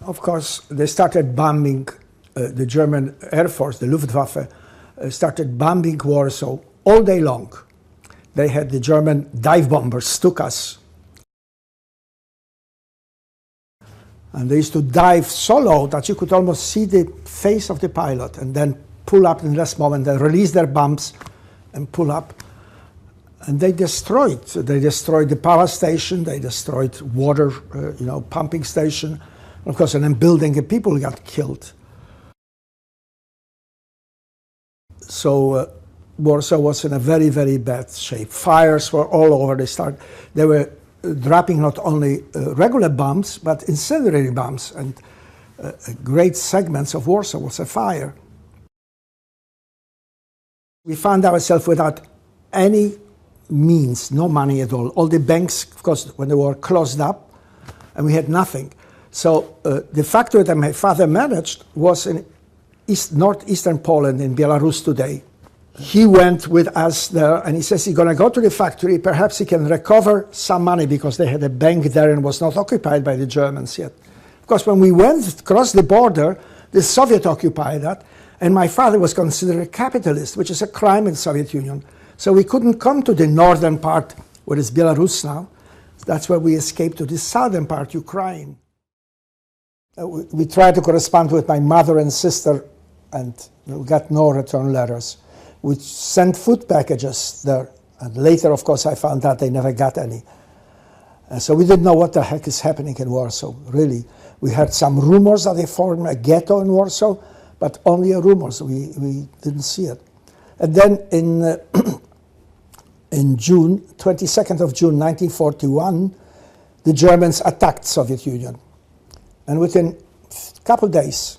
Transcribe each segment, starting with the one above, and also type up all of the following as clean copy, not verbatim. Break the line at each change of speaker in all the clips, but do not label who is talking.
Of course, they started bombing, the German Air Force, the Luftwaffe, started bombing Warsaw all day long. They had the German dive bombers, Stukas. And they used to dive so low that you could almost see the face of the pilot and then pull up in the last moment and release their bombs and pull up. And they destroyed the power station, they destroyed water, pumping station. And of course, and then building, and people got killed. So Warsaw was in a very, very bad shape. Fires were all over. They were dropping not only regular bombs, but incendiary bombs, and great segments of Warsaw was afire. We found ourselves without any means, no money at all. All the banks, of course, when they were closed up, and we had nothing. So the factory that my father managed was in northeastern Poland, in Belarus today. He went with us there, and he says he's going to go to the factory. Perhaps he can recover some money because they had a bank there and was not occupied by the Germans yet. Of course, when we went across the border, the Soviet occupied that, and my father was considered a capitalist, which is a crime in the Soviet Union. So we couldn't come to the northern part, where is Belarus now. That's where we escaped to the southern part, Ukraine. We tried to correspond with my mother and sister, and we got no return letters. We sent food packages there, and later, of course, I found out they never got any. So we didn't know what the heck is happening in Warsaw, really. We heard some rumors that they formed a ghetto in Warsaw, but only rumors. We didn't see it. And then in June, 22nd of June, 1941, the Germans attacked Soviet Union. And within a couple days,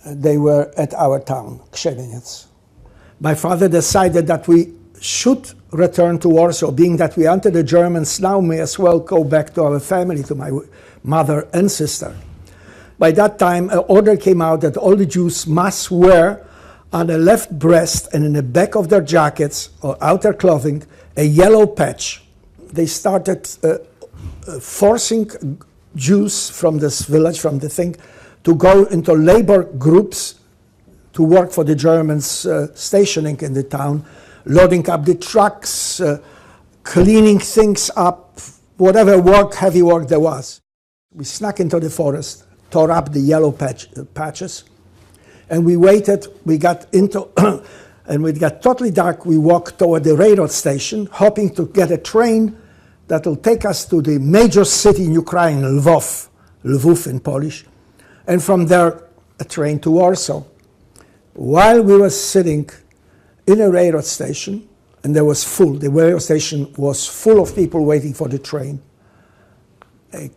they were at our town, Krzemieniec. My father decided that we should return to Warsaw, being that we entered the Germans now, may as well go back to our family, to my mother and sister. By that time, an order came out that all the Jews must wear on the left breast and in the back of their jackets or outer clothing a yellow patch. They started forcing Jews from this village, from the thing, to go into labor groups to work for the Germans stationing in the town, loading up the trucks, cleaning things up, whatever work, heavy work there was. We snuck into the forest, tore up the yellow patches, and we waited. We got into, and it got totally dark. We walked toward the railroad station, hoping to get a train that will take us to the major city in Ukraine, Lvov in Polish, and from there a train to Warsaw. While we were sitting in a railroad station, and there was full, the railroad station was full of people waiting for the train. A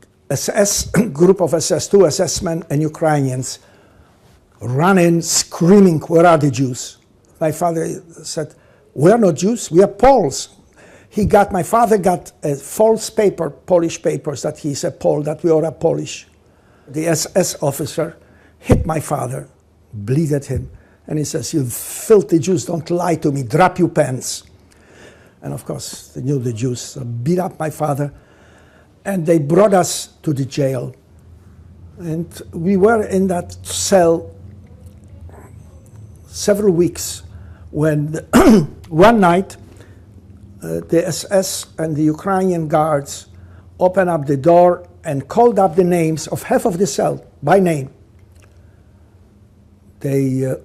group of SS2 SS men and Ukrainians ran in screaming, "Where are the Jews?" My father said, "We are not Jews, we are Poles." My father got a false paper, Polish papers, that he's a Pole, that we are Polish. The SS officer hit my father, bleeded him, and he says, "You filthy Jews, don't lie to me, drop your pants." And of course, they knew the Jews, so beat up my father, and they brought us to the jail. And we were in that cell several weeks when one night the SS and the Ukrainian guards opened up the door and called up the names of half of the cell by name. They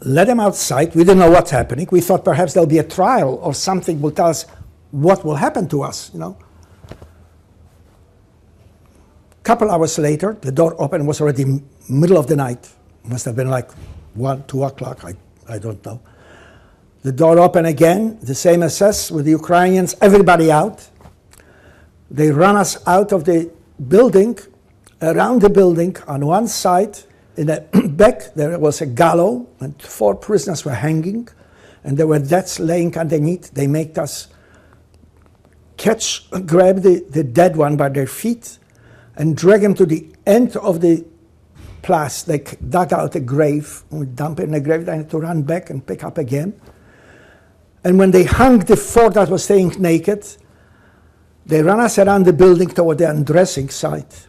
let them outside. We didn't know what's happening. We thought perhaps there'll be a trial or something will tell us what will happen to us, A couple hours later, the door opened. It was already middle of the night. It must have been like 1, 2 o'clock, I don't know. The door opened again, the same SS with the Ukrainians, everybody out. They ran us out of the building, around the building on one side. In the back, there was a gallows, and 4 prisoners were hanging, and there were deaths laying underneath. They made us grab the dead one by their feet and drag him to the end of the place. They dug out a grave, and we dumped it in the grave. They had to run back and pick up again. And when they hung the 4 that was staying naked, they ran us around the building toward the undressing site.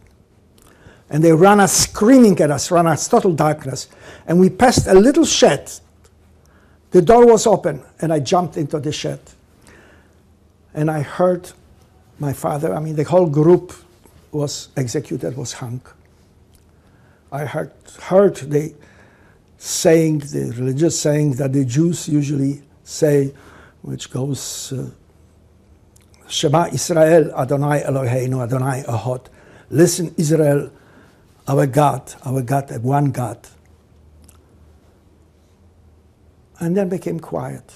And they ran us, screaming at us, ran us, total darkness. And we passed a little shed. The door was open, and I jumped into the shed. And I heard my father, I mean, the whole group was executed, was hung. I heard the saying, the religious saying that the Jews usually say, which goes, Shema Israel, Adonai Eloheinu, Adonai Ahad. Listen, Israel, our God, one God. And then became quiet.